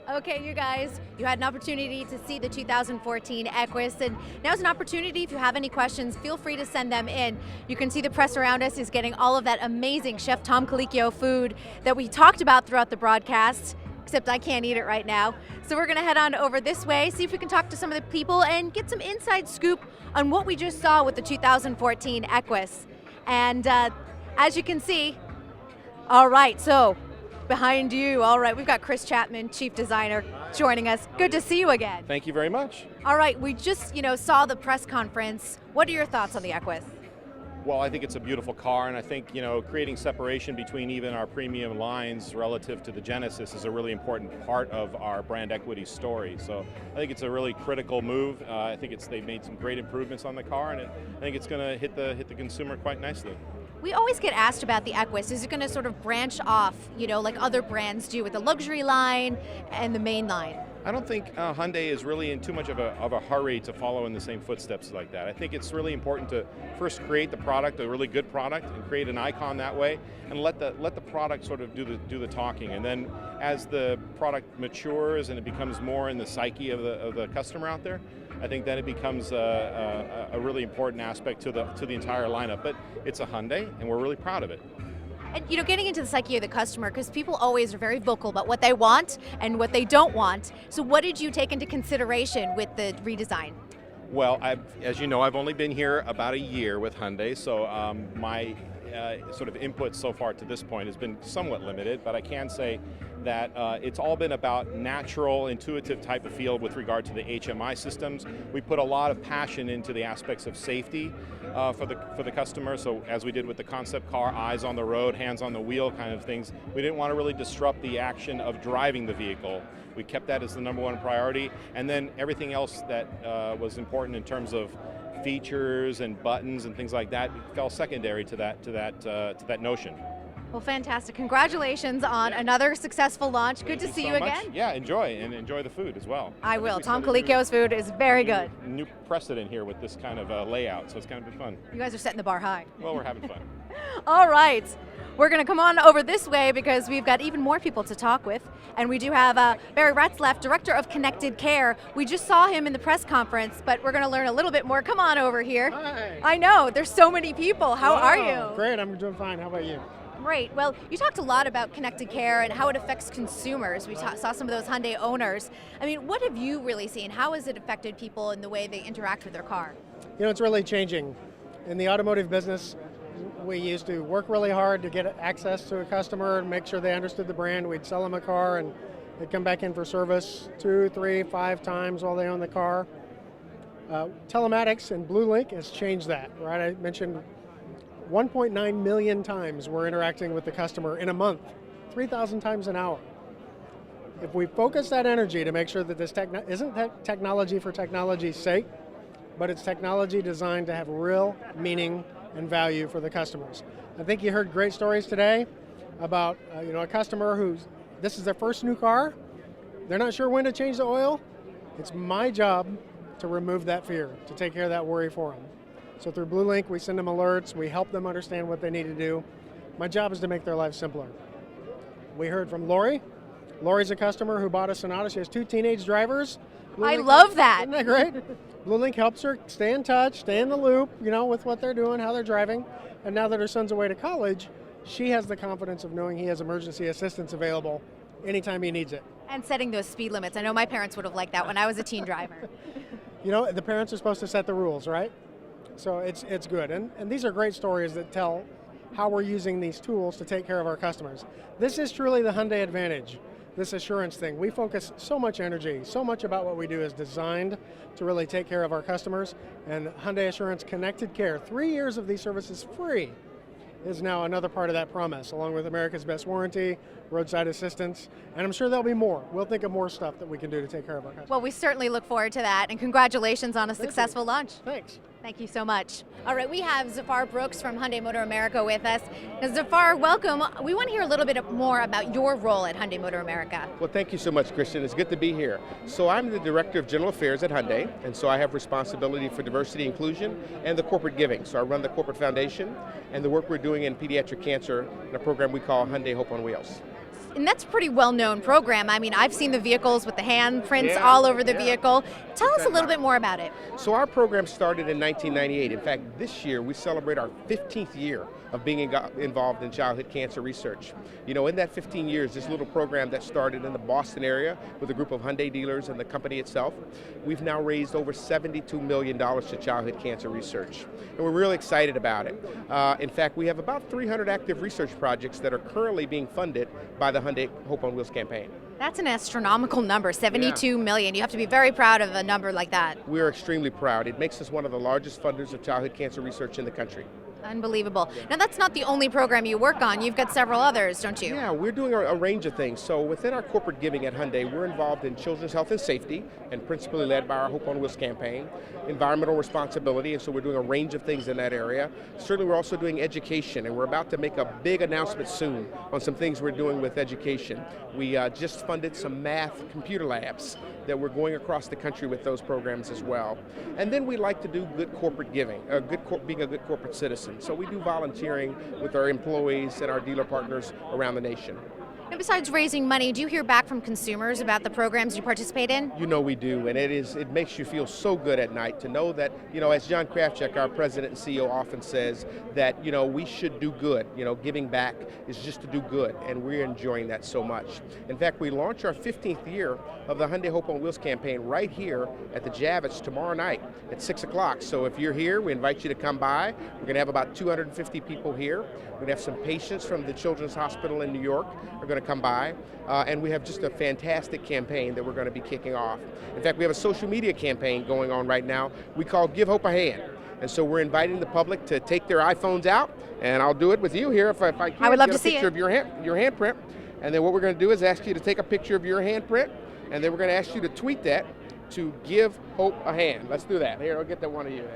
Okay, you guys, you had an opportunity to see the 2014 Equus, and now's an opportunity. If you have any questions, feel free to send them in. You can see the press around us is getting all of that amazing Chef Tom Colicchio food that we talked about throughout the broadcast, except I can't eat it right now. So we're gonna head on over this way, see if we can talk to some of the people and get some inside scoop on what we just saw with the 2014 Equus. And as you can see, all right, so behind you, all right, we've got Chris Chapman, Chief Designer, joining us. Good to see you again. Thank you very much. All right, we just, saw the press conference. What are your thoughts on the Equus? Well, I think it's a beautiful car, and I think, creating separation between even our premium lines relative to the Genesis is a really important part of our brand equity story. So I think it's a really critical move. I think they've made some great improvements on the car, and I think it's going to hit the consumer quite nicely. We always get asked about the Equus. Is it going to sort of branch off, like other brands do with the luxury line and the main line? I don't think Hyundai is really in too much of a hurry to follow in the same footsteps like that. I think it's really important to first create the product, a really good product, and create an icon that way, and let the product sort of do the talking. And then as the product matures and it becomes more in the psyche of the customer out there, I think that it becomes a really important aspect to the entire lineup. But it's a Hyundai, and we're really proud of it. And getting into the psyche of the customer, because people always are very vocal about what they want and what they don't want. So what did you take into consideration with the redesign? Well, as you know, I've only been here about a year with Hyundai, so my sort of input so far to this point has been somewhat limited, but I can say that it's all been about natural, intuitive type of feel with regard to the HMI systems. We put a lot of passion into the aspects of safety for the customer. So as we did with the concept car, eyes on the road, hands on the wheel kind of things, we didn't want to really disrupt the action of driving the vehicle. We kept that as the #1 priority, and then everything else that was important in terms of features and buttons and things like that fell secondary to that notion. Well, fantastic. Congratulations on another successful launch. Good to see you again. Yeah, enjoy the food as well. I will. Tom Colicchio's food is very good. New precedent here with this kind of layout, so it's kind of been fun. You guys are setting the bar high. Well, we're having fun. All right. We're going to come on over this way because we've got even more people to talk with. And we do have Barry Ratzlaff, Director of Connected Care. We just saw him in the press conference, but we're going to learn a little bit more. Come on over here. Hi. I know, there's so many people. How are you? Great, I'm doing fine. How about you? Great. Well, you talked a lot about connected care and how it affects consumers. We saw some of those Hyundai owners. I mean, what have you really seen? How has it affected people in the way they interact with their car? It's really changing. In the automotive business, we used to work really hard to get access to a customer and make sure they understood the brand. We'd sell them a car and they'd come back in for service 2, 3, 5 times while they own the car. Telematics and BlueLink has changed that, right? I mentioned 1.9 million times we're interacting with the customer in a month, 3,000 times an hour. If we focus that energy to make sure that this isn't technology for technology's sake, but it's technology designed to have real meaning and value for the customers. I think you heard great stories today about a customer this is their first new car. They're not sure when to change the oil. It's my job to remove that fear, to take care of that worry for them. So through BlueLink, we send them alerts, we help them understand what they need to do. My job is to make their lives simpler. We heard from Lori. Lori's a customer who bought a Sonata. She has 2 teenage drivers. I love that. Isn't that great? BlueLink helps her stay in touch, stay in the loop, with what they're doing, how they're driving. And now that her son's away to college, she has the confidence of knowing he has emergency assistance available anytime he needs it. And setting those speed limits. I know my parents would have liked that when I was a teen driver. The parents are supposed to set the rules, right? So it's good. And these are great stories that tell how we're using these tools to take care of our customers. This is truly the Hyundai advantage, this assurance thing. We focus so much energy, so much about what we do is designed to really take care of our customers. And Hyundai Assurance Connected Care, 3 years of these services free, is now another part of that promise, along with America's Best Warranty, roadside assistance, and I'm sure there'll be more. We'll think of more stuff that we can do to take care of our customers. Well, we certainly look forward to that, and congratulations on a successful launch. Thanks. Thank you so much. All right, we have Zafar Brooks from Hyundai Motor America with us. Now, Zafar, welcome. We want to hear a little bit more about your role at Hyundai Motor America. Well, thank you so much, Christian. It's good to be here. So I'm the Director of General Affairs at Hyundai, and so I have responsibility for diversity, inclusion, and the corporate giving. So I run the corporate foundation and the work we're doing in pediatric cancer in a program we call Hyundai Hope on Wheels. And that's a pretty well-known program. I mean, I've seen the vehicles with the handprints Yeah, all over the yeah. vehicle. Tell us a little bit more about it. So our program started in 1998. In fact, this year we celebrate our 15th year of being involved in childhood cancer research. You know, in that 15 years, this little program that started in the Boston area with a group of Hyundai dealers and the company itself, we've now raised over $72 million to childhood cancer research. And we're really excited about it. In fact, we have about 300 active research projects that are currently being funded by the Hyundai Hope on Wheels campaign. That's an astronomical number, 72 million. You have to be very proud of a number like that. We're extremely proud. It makes us one of the largest funders of childhood cancer research in the country. Unbelievable. Now, that's not the only program you work on. You've got several others, don't you? Yeah, we're doing a range of things. So within our corporate giving at Hyundai, we're involved in children's health and safety, and principally led by our Hope on Wheels campaign, environmental responsibility, and so we're doing a range of things in that area. Certainly we're also doing education, and we're about to make a big announcement soon on some things we're doing with education. We just funded some math computer labs that we're going across the country with those programs as well. And then we like to do good corporate giving, being a good corporate citizen. So we do volunteering with our employees and our dealer partners around the nation. And besides raising money, do you hear back from consumers about the programs you participate in? You know we do, and it makes you feel so good at night to know that, you know, as John Krafchick, our president and CEO, often says, that, you know, we should do good. You know, giving back is just to do good, and we're enjoying that so much. In fact, we launch our 15th year of the Hyundai Hope on Wheels campaign right here at the Javits tomorrow night at 6 o'clock. So if you're here, we invite you to come by. We're going to have about 250 people here. We're going to have some patients from the Children's Hospital in New York are going to come by, and we have just a fantastic campaign that we're going to be kicking off. In fact, we have a social media campaign going on right now we call Give Hope a Hand. And so we're inviting the public to take their iPhones out, and I'll do it with you here if I can. I would love get to see a picture it. of your handprint. And then what we're going to do is ask you to take a picture of your handprint, and then we're going to ask you to tweet that to Give Hope a Hand. Let's do that. Here, I'll get that one of you.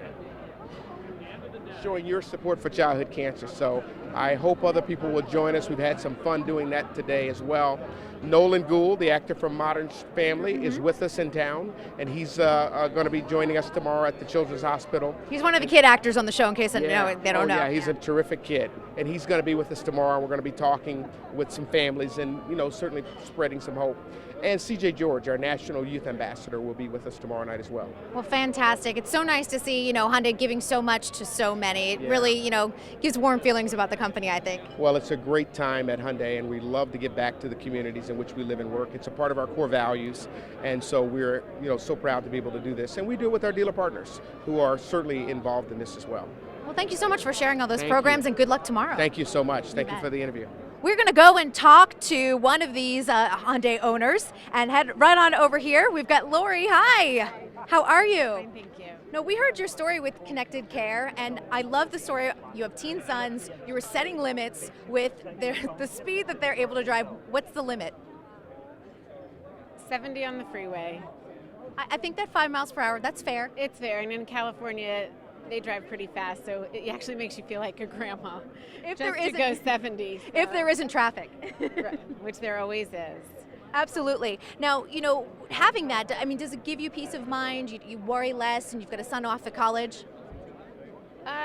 Showing your support for childhood cancer. So I hope other people will join us. We've had some fun doing that today as well. Nolan Gould, the actor from Modern Family, is with us in town, and he's going to be joining us tomorrow at the Children's Hospital. He's one of the kid actors on the show, in case they don't know. Yeah, he's a terrific kid, and he's going to be with us tomorrow. We're going to be talking with some families and, you know, certainly spreading some hope. And CJ George, our National Youth Ambassador, will be with us tomorrow night as well. Well, fantastic. It's so nice to see, you know, Hyundai giving so much to so many. It really, you know, gives warm feelings about the company, I think. Well, it's a great time at Hyundai, and we love to give back to the communities in which we live and work. It's a part of our core values, and so we're, you know, so proud to be able to do this. And we do it with our dealer partners, who are certainly involved in this as well. Well, thank you so much for sharing all those Thank programs, you. and good luck tomorrow. Thank you so much. Thank you bet. for the interview. We're going to go and talk to one of these Hyundai owners and head right on over here. We've got Lori. Hi. How are you? Fine, thank you. No, we heard your story with Connected Care, and I love the story. You have teen sons. You were setting limits with the speed that they're able to drive. What's the limit? 70 on the freeway. I think that 5 miles per hour, that's fair. It's fair, and in California, they drive pretty fast, so it actually makes you feel like a grandma. If just there to isn't- go 70. If there isn't traffic. Right, which there always is. Absolutely. Now, you know, having that, I mean, does it give you peace of mind? You worry less, and you've got a son off to college?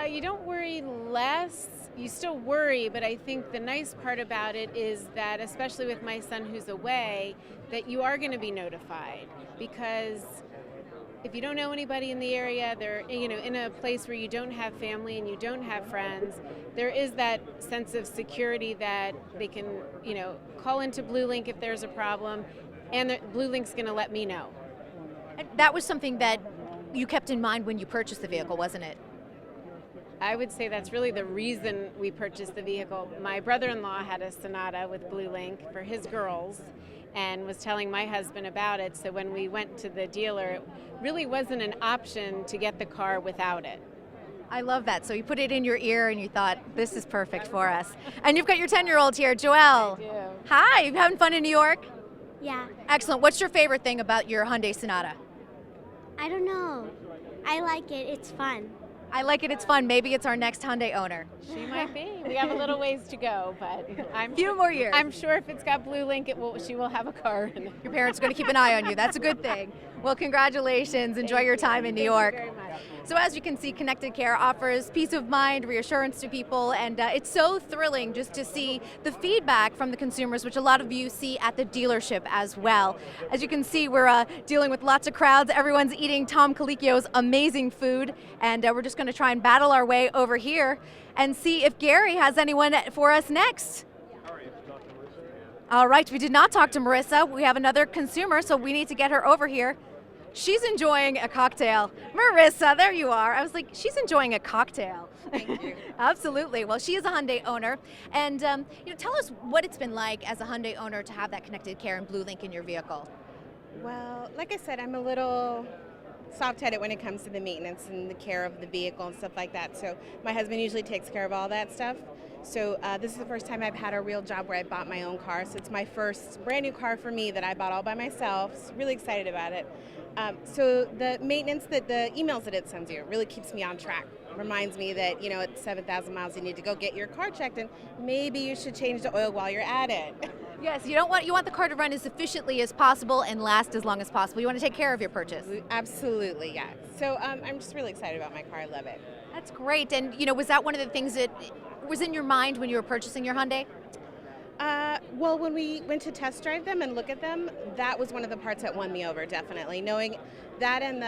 You don't worry less. You still worry, but I think the nice part about it is that, especially with my son who's away, that you are going to be notified, because if you don't know anybody in the area, they're, you know, in a place where you don't have family and you don't have friends, there is that sense of security that they can, you know, call into Blue Link if there's a problem, and Blue Link's going to let me know. And that was something that you kept in mind when you purchased the vehicle, wasn't it? I would say that's really the reason we purchased the vehicle. My brother-in-law had a Sonata with Blue Link for his girls and was telling my husband about it, so when we went to the dealer, it really wasn't an option to get the car without it. I love that. So you put it in your ear and you thought, this is perfect for us. And you've got your 10-year-old here, Joelle. I do. Hi, you having fun in New York? Yeah, Excellent. What's your favorite thing about your Hyundai Sonata? I don't know. I like it. It's fun. I like it, it's fun. Maybe it's our next Hyundai owner. She might be. We have a little ways to go, but I'm Few more years. I'm sure if it's got Blue Link, she will have a car in it. Your parents are going to keep an eye on you. That's a good thing. Well, congratulations. Enjoy your time in New York. Thank you very much. So as you can see, Connected Care offers peace of mind, reassurance to people, and it's so thrilling just to see the feedback from the consumers, which a lot of you see at the dealership as well. As you can see, we're dealing with lots of crowds. Everyone's eating Tom Colicchio's amazing food, and we're just going to try and battle our way over here and see if Gary has anyone for us next. All right, we did not talk to Marissa. We have another consumer, so we need to get her over here. She's enjoying a cocktail. Marissa, there you are. I was like, she's enjoying a cocktail. Thank you. Absolutely. Well, she is a Hyundai owner. And tell us what it's been like as a Hyundai owner to have that Connected Care and BlueLink in your vehicle. Well, like I said, I'm a little soft-headed when it comes to the maintenance and the care of the vehicle and stuff like that. So my husband usually takes care of all that stuff. So this is the first time I've had a real job where I bought my own car. So it's my first brand new car for me that I bought all by myself. So really excited about it. So the maintenance, the emails that it sends you really keeps me on track. Reminds me that, at 7,000 miles you need to go get your car checked, and maybe you should change the oil while you're at it. Yes, you want the car to run as efficiently as possible and last as long as possible. You want to take care of your purchase. Absolutely, yeah. So I'm just really excited about my car. I love it. That's great. And was that one of the things that was in your mind when you were purchasing your Hyundai? Well, when we went to test drive them and look at them, that was one of the parts that won me over, definitely. Knowing that and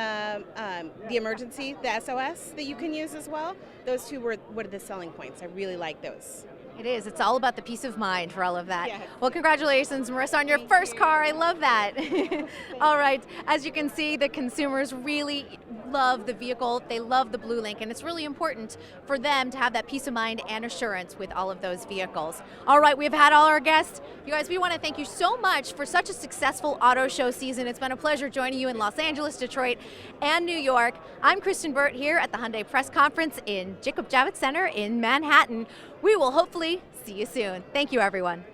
the emergency, the SOS that you can use as well, those two were the selling points. I really like those. It is. It's all about the peace of mind for all of that. Yes. Well, congratulations, Marissa, on your first car. I love that. All right. As you can see, the consumers really love the vehicle. They love the BlueLink, and it's really important for them to have that peace of mind and assurance with all of those vehicles. All right. We've had all our guests. You guys, we want to thank you so much for such a successful auto show season. It's been a pleasure joining you in Los Angeles, Detroit, and New York. I'm Kristen Burt here at the Hyundai Press Conference in Jacob Javits Center in Manhattan. We will hopefully see you soon. Thank you, everyone.